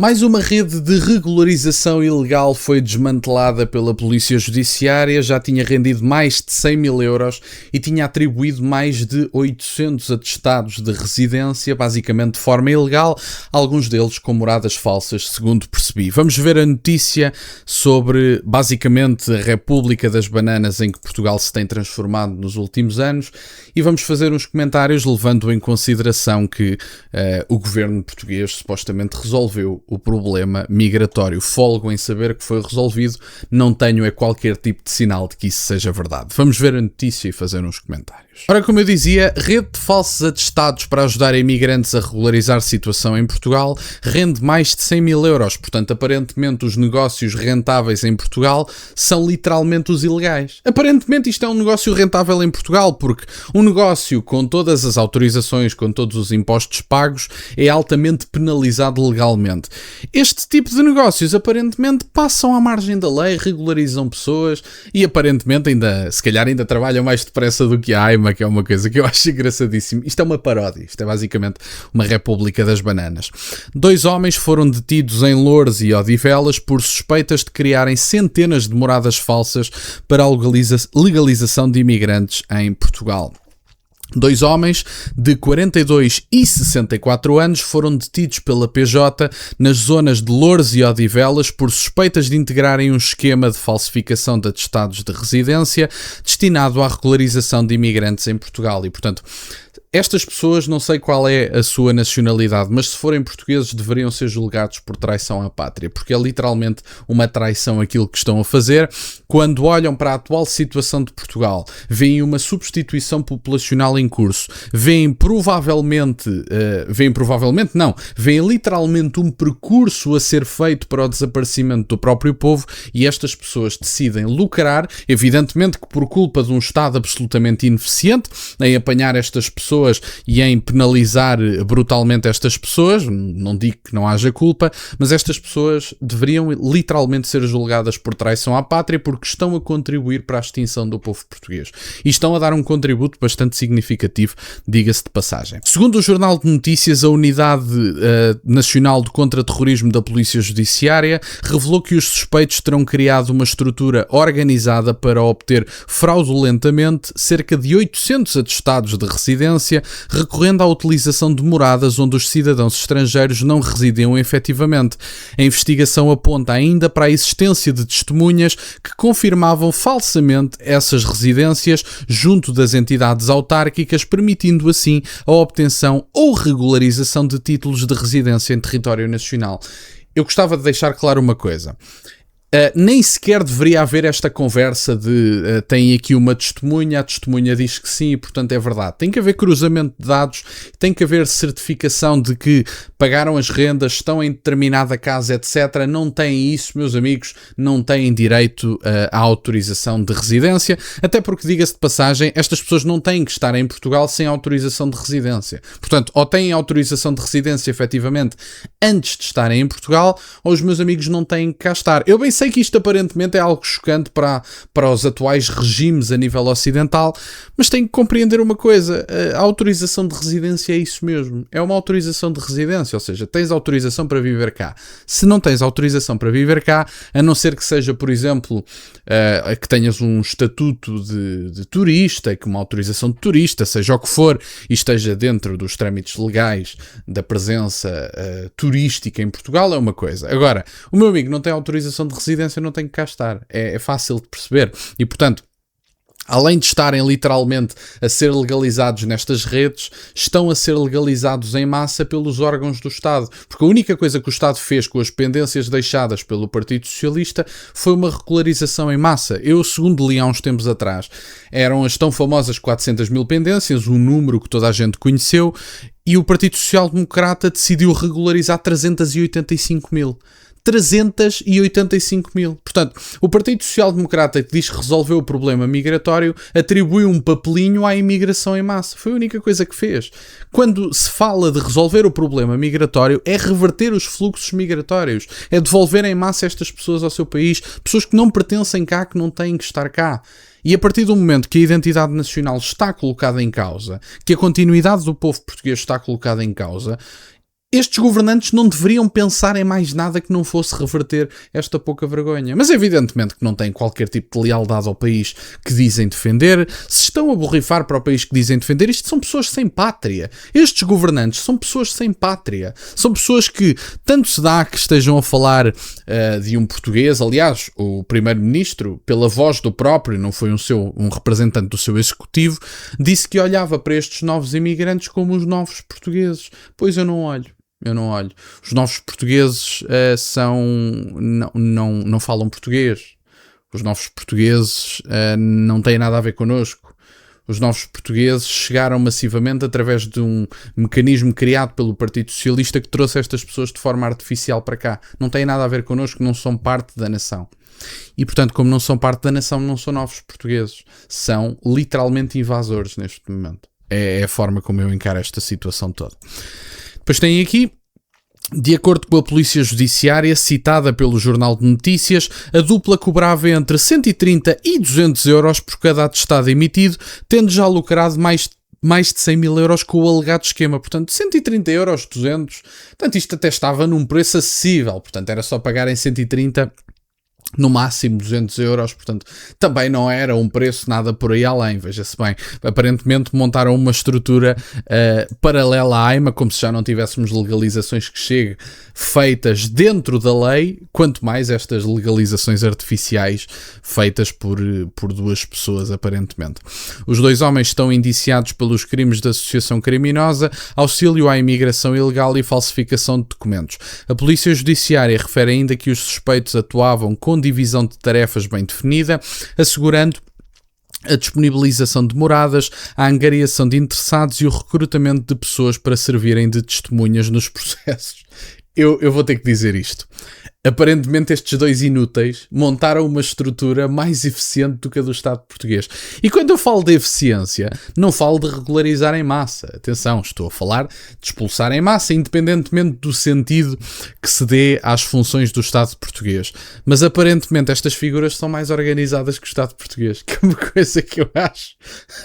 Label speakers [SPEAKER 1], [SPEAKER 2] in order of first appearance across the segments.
[SPEAKER 1] Mais uma rede de regularização ilegal foi desmantelada pela Polícia Judiciária, já tinha rendido mais de 100 mil euros e tinha atribuído mais de 800 atestados de residência, basicamente de forma ilegal, alguns deles com moradas falsas, segundo percebi. Vamos ver a notícia sobre, basicamente, a República das Bananas em que Portugal se tem transformado nos últimos anos e vamos fazer uns comentários levando em consideração que o governo português supostamente resolveu o problema migratório. Folgo em saber que foi resolvido, não tenho qualquer tipo de sinal de que isso seja verdade. Vamos ver a notícia e fazer uns comentários. Ora, como eu dizia, rede de falsos atestados para ajudar imigrantes a regularizar a situação em Portugal rende mais de 100 mil euros. Portanto, aparentemente os negócios rentáveis em Portugal são literalmente os ilegais. Aparentemente isto é um negócio rentável em Portugal, porque um negócio com todas as autorizações, com todos os impostos pagos, é altamente penalizado legalmente. Este tipo de negócios aparentemente passam à margem da lei, regularizam pessoas e aparentemente se calhar ainda trabalham mais depressa do que a AIMA, que é uma coisa que eu acho engraçadíssimo. Isto é uma paródia, isto é basicamente uma República das Bananas. 2 homens foram detidos em Loures e Odivelas por suspeitas de criarem centenas de moradas falsas para a legalização de imigrantes em Portugal. 2 homens de 42 e 64 anos foram detidos pela PJ nas zonas de Loures e Odivelas por suspeitas de integrarem um esquema de falsificação de atestados de residência destinado à regularização de imigrantes em Portugal e, portanto, estas pessoas, não sei qual é a sua nacionalidade, mas se forem portugueses deveriam ser julgados por traição à pátria, porque é literalmente uma traição aquilo que estão a fazer. Quando olham para a atual situação de Portugal, veem uma substituição populacional em curso, veem literalmente um percurso a ser feito para o desaparecimento do próprio povo e estas pessoas decidem lucrar, evidentemente que por culpa de um Estado absolutamente ineficiente em apanhar estas pessoas e em penalizar brutalmente estas pessoas, não digo que não haja culpa, mas estas pessoas deveriam literalmente ser julgadas por traição à pátria porque estão a contribuir para a extinção do povo português. E estão a dar um contributo bastante significativo, diga-se de passagem. Segundo o Jornal de Notícias, a Unidade Nacional de Contra-Terrorismo da Polícia Judiciária revelou que os suspeitos terão criado uma estrutura organizada para obter fraudulentamente cerca de 800 atestados de residência, recorrendo à utilização de moradas onde os cidadãos estrangeiros não residiam efetivamente. A investigação aponta ainda para a existência de testemunhas que confirmavam falsamente essas residências junto das entidades autárquicas, permitindo assim a obtenção ou regularização de títulos de residência em território nacional. Eu gostava de deixar claro uma coisa. Nem sequer deveria haver esta conversa de tem aqui uma testemunha, a testemunha diz que sim e portanto é verdade. Tem que haver cruzamento de dados, tem que haver certificação de que pagaram as rendas, estão em determinada casa, etc. Não têm isso, meus amigos, não têm direito à autorização de residência, até porque, diga-se de passagem, estas pessoas não têm que estar em Portugal sem autorização de residência. Portanto, ou têm autorização de residência efetivamente antes de estarem em Portugal, ou os meus amigos não têm que cá estar. Eu bem sei que isto aparentemente é algo chocante para os atuais regimes a nível ocidental, mas tenho que compreender uma coisa, a autorização de residência é isso mesmo, é uma autorização de residência, ou seja, tens autorização para viver cá. Se não tens autorização para viver cá, a não ser que seja, por exemplo, que tenhas um estatuto de turista, que uma autorização de turista, seja o que for, e esteja dentro dos trâmites legais da presença turística em Portugal, é uma coisa. Agora, o meu amigo não tem autorização de residência, não tem que cá estar. É fácil de perceber. E, portanto, além de estarem literalmente a ser legalizados nestas redes, estão a ser legalizados em massa pelos órgãos do Estado. Porque a única coisa que o Estado fez com as pendências deixadas pelo Partido Socialista foi uma regularização em massa. Eu, segundo li há uns tempos atrás, eram as tão famosas 400 mil pendências, um número que toda a gente conheceu, e o Partido Social Democrata decidiu regularizar 385 mil. 385 mil. Portanto, o Partido Social Democrata, que diz que resolveu o problema migratório, atribuiu um papelinho à imigração em massa. Foi a única coisa que fez. Quando se fala de resolver o problema migratório, é reverter os fluxos migratórios. É devolver em massa estas pessoas ao seu país. Pessoas que não pertencem cá, que não têm que estar cá. E a partir do momento que a identidade nacional está colocada em causa, que a continuidade do povo português está colocada em causa, estes governantes não deveriam pensar em mais nada que não fosse reverter esta pouca vergonha. Mas evidentemente que não têm qualquer tipo de lealdade ao país que dizem defender. Se estão a borrifar para o país que dizem defender, isto são pessoas sem pátria. Estes governantes são pessoas sem pátria. São pessoas que tanto se dá que estejam a falar de um português. Aliás, o primeiro-ministro, pela voz do próprio, não foi um representante do seu executivo, disse que olhava para estes novos imigrantes como os novos portugueses. Pois eu não olho. Os novos portugueses não falam português. Os novos portugueses não têm nada a ver connosco. Os novos portugueses chegaram massivamente através de um mecanismo criado pelo Partido Socialista que trouxe estas pessoas de forma artificial para cá. Não têm nada a ver connosco, não são parte da nação. E, portanto, como não são parte da nação, não são novos portugueses. São literalmente invasores neste momento. É a forma como eu encaro esta situação toda. Depois tem aqui, de acordo com a Polícia Judiciária, citada pelo Jornal de Notícias, a dupla cobrava entre 130 e 200 euros por cada atestado emitido, tendo já lucrado mais de 100 mil euros com o alegado esquema. Portanto, 130 euros, 200. Portanto, isto até estava num preço acessível. Portanto, era só pagarem 130, no máximo 200 euros, portanto, também não era um preço nada por aí além, veja-se bem. Aparentemente montaram uma estrutura paralela à AIMA, como se já não tivéssemos legalizações que cheguem feitas dentro da lei, quanto mais estas legalizações artificiais feitas por duas pessoas, aparentemente. Os dois homens estão indiciados pelos crimes de associação criminosa, auxílio à imigração ilegal e falsificação de documentos. A Polícia Judiciária refere ainda que os suspeitos atuavam com divisão de tarefas bem definida, assegurando a disponibilização de moradas, a angariação de interessados e o recrutamento de pessoas para servirem de testemunhas nos processos. Eu vou ter que dizer isto. Aparentemente estes dois inúteis montaram uma estrutura mais eficiente do que a do Estado português. E quando eu falo de eficiência, não falo de regularizar em massa. Atenção, estou a falar de expulsar em massa, independentemente do sentido que se dê às funções do Estado português. Mas aparentemente estas figuras são mais organizadas que o Estado português, que é uma coisa que eu acho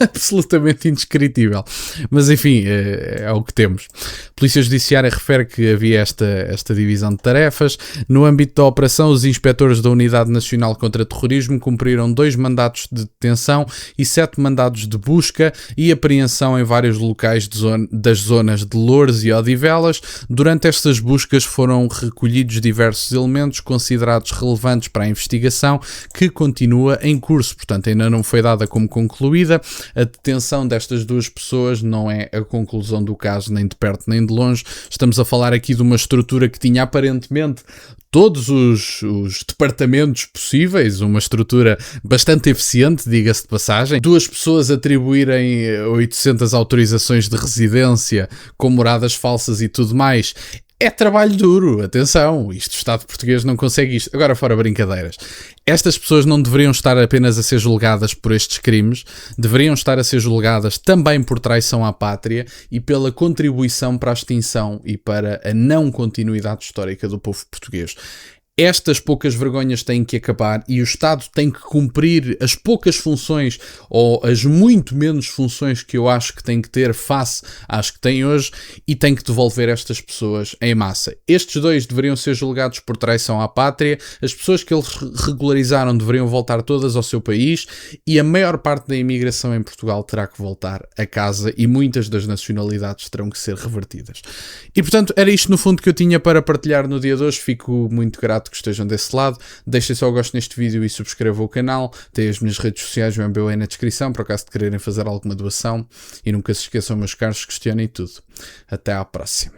[SPEAKER 1] absolutamente indescritível. Mas enfim, é o que temos. A Polícia Judiciária refere que havia esta divisão de tarefas. No âmbito da operação, os inspectores da Unidade Nacional contra Terrorismo cumpriram 2 mandatos de detenção e 7 mandados de busca e apreensão em vários locais das zonas de Loures e Odivelas. Durante estas buscas foram recolhidos diversos elementos considerados relevantes para a investigação, que continua em curso. Portanto, ainda não foi dada como concluída. A detenção destas 2 pessoas não é a conclusão do caso, nem de perto nem de longe. Estamos a falar aqui de uma estrutura que tinha aparentemente todos os departamentos possíveis, uma estrutura bastante eficiente, diga-se de passagem. 2 pessoas atribuírem 800 autorizações de residência com moradas falsas e tudo mais. É trabalho duro, atenção, o Estado português não consegue isto. Agora, fora brincadeiras, estas pessoas não deveriam estar apenas a ser julgadas por estes crimes, deveriam estar a ser julgadas também por traição à pátria e pela contribuição para a extinção e para a não continuidade histórica do povo português. Estas poucas vergonhas têm que acabar e o Estado tem que cumprir as poucas funções ou as muito menos funções que eu acho que tem que ter face às que tem hoje e tem que devolver estas pessoas em massa. Estes 2 deveriam ser julgados por traição à pátria, as pessoas que eles regularizaram deveriam voltar todas ao seu país e a maior parte da imigração em Portugal terá que voltar a casa e muitas das nacionalidades terão que ser revertidas. E portanto era isto no fundo que eu tinha para partilhar no dia de hoje. Fico muito grato que estejam desse lado. Deixem só o gosto neste vídeo e subscrevam o canal. Tem as minhas redes sociais, o MBA aí na descrição, por acaso de quererem fazer alguma doação. E nunca se esqueçam, meus caros, questionem tudo. Até à próxima.